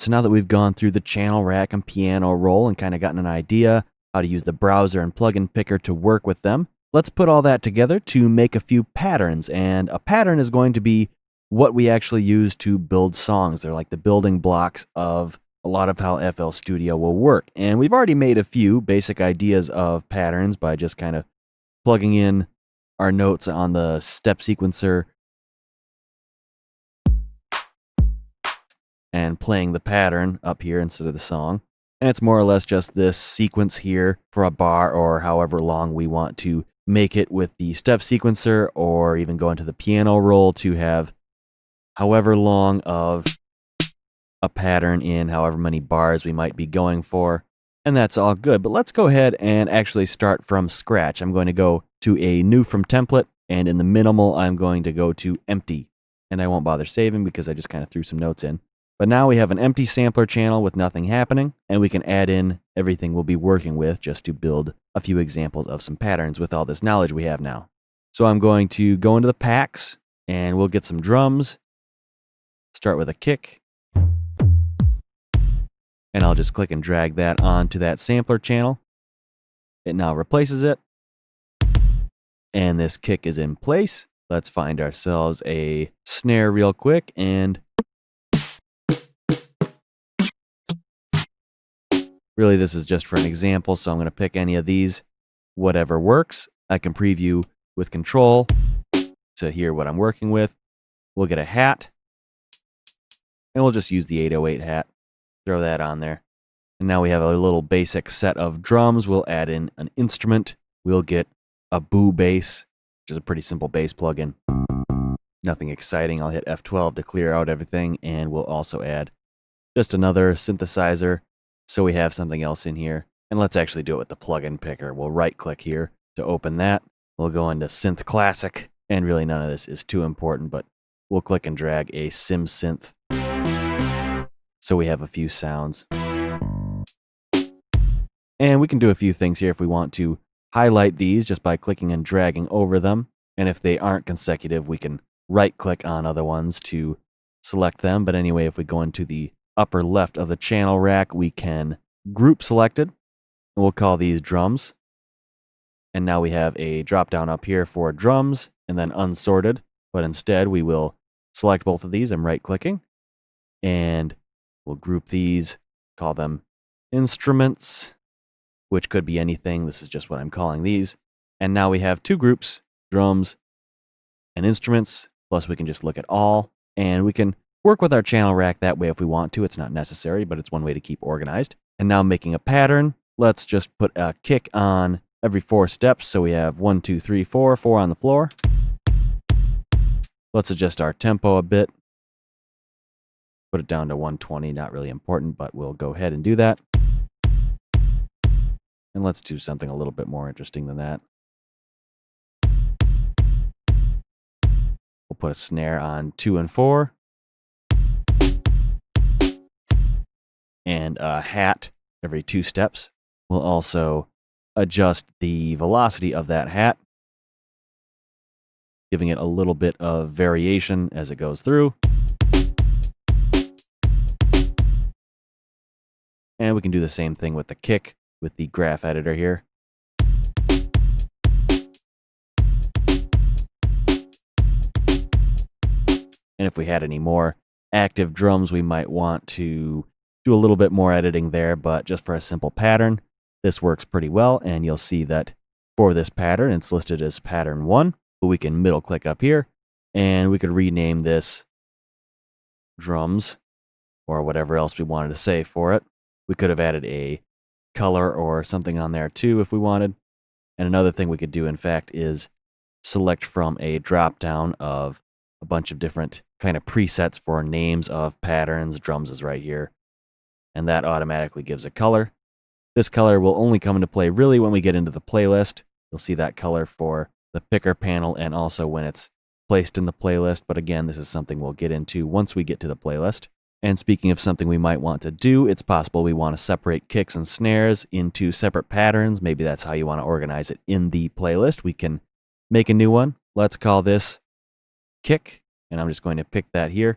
so now that we've gone through the channel rack and piano roll and kind of gotten an idea how to use the browser and plugin picker to work with them, let's put all that together to make a few patterns. And a pattern is going to be what we actually use to build songs. They're like the building blocks of a lot of how FL Studio will work. And we've already made a few basic ideas of patterns by just kind of plugging in our notes on the step sequencer and playing the pattern up here instead of the song. And it's more or less just this sequence here for a bar or however long we want to make it with the step sequencer, or even go into the piano roll to have however long of a pattern in however many bars we might be going for. And that's all good. But let's go ahead and actually start from scratch. I'm going to go to a new from template, and in the minimal, I'm going to go to empty. And I won't bother saving because I just kind of threw some notes in. But now we have an empty sampler channel with nothing happening, and we can add in everything we'll be working with just to build a few examples of some patterns with all this knowledge we have now. So I'm going to go into the packs, and we'll get some drums. Start with a kick. And I'll just click and drag that onto that sampler channel. It now replaces it. And this kick is in place. Let's find ourselves a snare real quick, and really, this is just for an example, so I'm going to pick any of these. Whatever works. I can preview with control to hear what I'm working with. We'll get a hat, and we'll just use the 808 hat. Throw that on there. And now we have a little basic set of drums. We'll add in an instrument. We'll get a boo bass, which is a pretty simple bass plugin. Nothing exciting. I'll hit F12 to clear out everything, and we'll also add just another synthesizer. So we have something else in here. And let's actually do it with the plugin picker. We'll right click here to open that. We'll go into Synth Classic. And really none of this is too important, but we'll click and drag a Sim Synth. So we have a few sounds. And we can do a few things here if we want to highlight these just by clicking and dragging over them. And if they aren't consecutive, we can right click on other ones to select them. But anyway, if we go into the upper left of the channel rack, we can group selected, and we'll call these drums. And now we have a drop down up here for drums and then unsorted, but instead we will select both of these. I'm right clicking, and we'll group these, call them instruments, which could be anything. This is just what I'm calling these. And now we have two groups, drums and instruments, plus we can just look at all, and we can work with our channel rack that way if we want to. It's not necessary, but it's one way to keep organized. And now making a pattern, let's just put a kick on every 4 steps. So we have 1, 2, 3, 4, 4 on the floor. Let's adjust our tempo a bit. Put it down to 120, not really important, but we'll go ahead and do that. And let's do something a little bit more interesting than that. We'll put a snare on 2 and 4. And a hat every 2 steps. We'll also adjust the velocity of that hat, giving it a little bit of variation as it goes through. And we can do the same thing with the kick with the graph editor here. And if we had any more active drums, we might want to do a little bit more editing there, but just for a simple pattern, this works pretty well. And you'll see that for this pattern, it's listed as pattern 1, but we can middle click up here, and we could rename this drums or whatever else we wanted to say for it. We could have added a color or something on there too if we wanted. And another thing we could do, in fact, is select from a drop down of a bunch of different kind of presets for names of patterns. Drums is right here. And that automatically gives a color. This color will only come into play really when we get into the playlist. You'll see that color for the picker panel and also when it's placed in the playlist. But again, this is something we'll get into once we get to the playlist. And speaking of something we might want to do, it's possible we want to separate kicks and snares into separate patterns. Maybe that's how you want to organize it in the playlist. We can make a new one. Let's call this kick. And I'm just going to pick that here.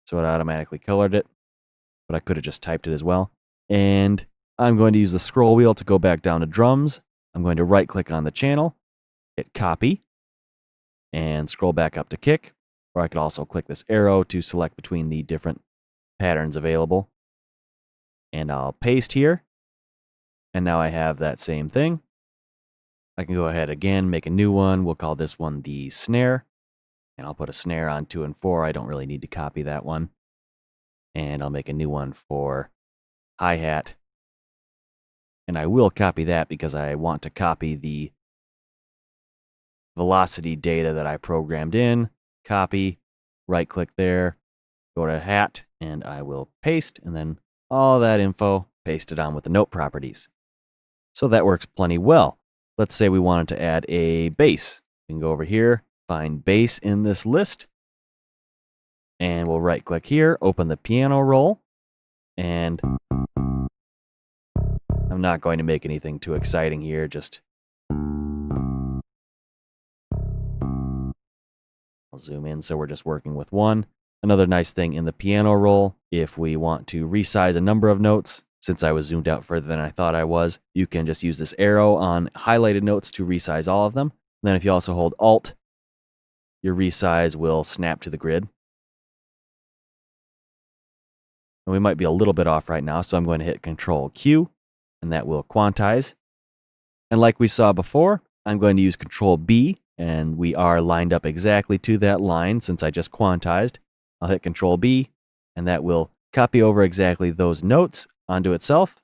So it automatically colored it. but I could have just typed it as well. And I'm going to use the scroll wheel to go back down to drums. I'm going to right click on the channel, hit copy, and scroll back up to kick. Or I could also click this arrow to select between the different patterns available. And I'll paste here. And now I have that same thing. I can go ahead again, make a new one. We'll call this one the snare. And I'll put a snare on 2 and 4. I don't really need to copy that one. And I'll make a new one for hi-hat. And I will copy that because I want to copy the velocity data that I programmed in. Copy, right-click there, go to hat, and I will paste, and then all that info pasted on with the note properties. So that works plenty well. Let's say we wanted to add a bass. We can go over here, find bass in this list, and we'll right-click here, open the piano roll, and I'm not going to make anything too exciting here, just I'll zoom in so we're just working with one. Another nice thing in the piano roll, if we want to resize a number of notes, since I was zoomed out further than I thought I was, you can just use this arrow on highlighted notes to resize all of them. And then if you also hold Alt, your resize will snap to the grid. And we might be a little bit off right now, so I'm going to hit Control Q, and that will quantize. And like we saw before, I'm going to use Control B, and we are lined up exactly to that line since I just quantized. I'll hit Control B, and that will copy over exactly those notes onto itself.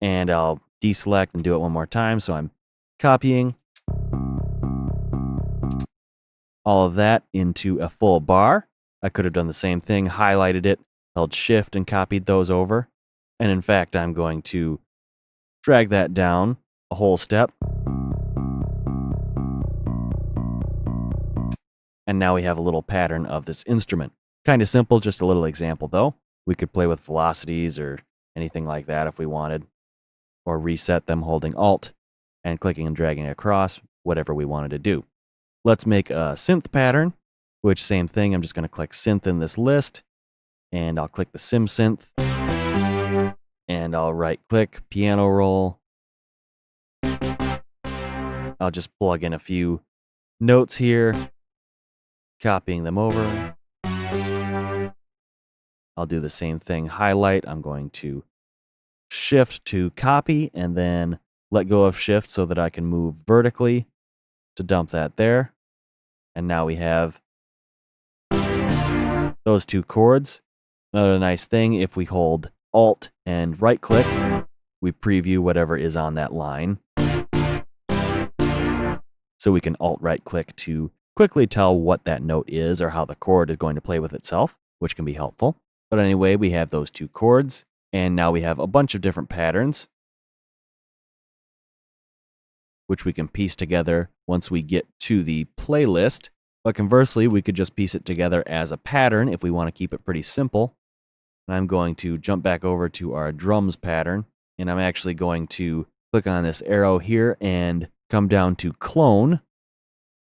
And I'll deselect and do it one more time. So I'm copying all of that into a full bar. I could have done the same thing, highlighted it, held Shift and copied those over. And in fact, I'm going to drag that down a whole step. And now we have a little pattern of this instrument. Kind of simple, just a little example though. We could play with velocities or anything like that if we wanted, or reset them holding Alt and clicking and dragging across, whatever we wanted to do. Let's make a synth pattern, which same thing, I'm just going to click synth in this list, and I'll click the sim synth, and I'll right click piano roll. I'll just plug in a few notes here, copying them over. I'll do the same thing, highlight. I'm going to Shift to copy and then let go of Shift so that I can move vertically to dump that there. And now we have those two chords. Another nice thing, if we hold Alt and right click, we preview whatever is on that line. So we can Alt right click to quickly tell what that note is or how the chord is going to play with itself, which can be helpful. But anyway, we have those two chords, and now we have a bunch of different patterns, which we can piece together once we get to the playlist. But conversely, we could just piece it together as a pattern if we want to keep it pretty simple. And I'm going to jump back over to our drums pattern, and I'm actually going to click on this arrow here and come down to clone.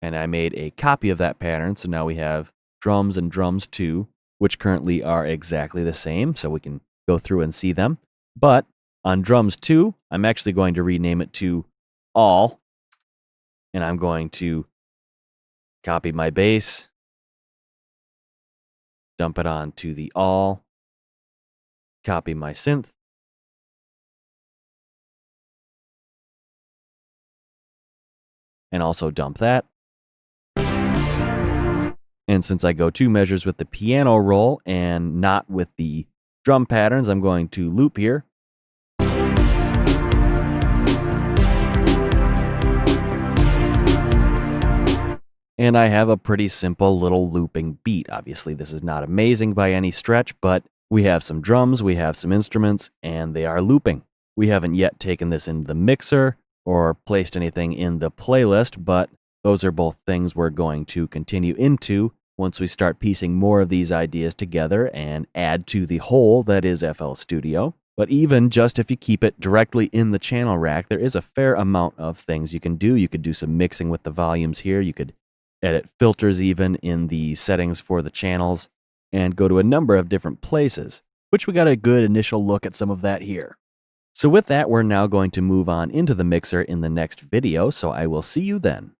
And I made a copy of that pattern, so now we have drums and drums 2, which currently are exactly the same, so we can go through and see them. But on drums 2, I'm actually going to rename it to all, and I'm going to copy my bass, dump it onto the all, copy my synth, and also dump that. And since I go 2 measures with the piano roll and not with the drum patterns, I'm going to loop here. And I have a pretty simple little looping beat. Obviously, this is not amazing by any stretch, but we have some drums, we have some instruments, and they are looping. We haven't yet taken this into the mixer or placed anything in the playlist, but those are both things we're going to continue into once we start piecing more of these ideas together and add to the whole that is FL Studio. But even just if you keep it directly in the channel rack, there is a fair amount of things you can do. You could do some mixing with the volumes here. You could edit filters even in the settings for the channels and go to a number of different places. which we got a good initial look at some of that here. So with that, we're now going to move on into the mixer in the next video, so I will see you then.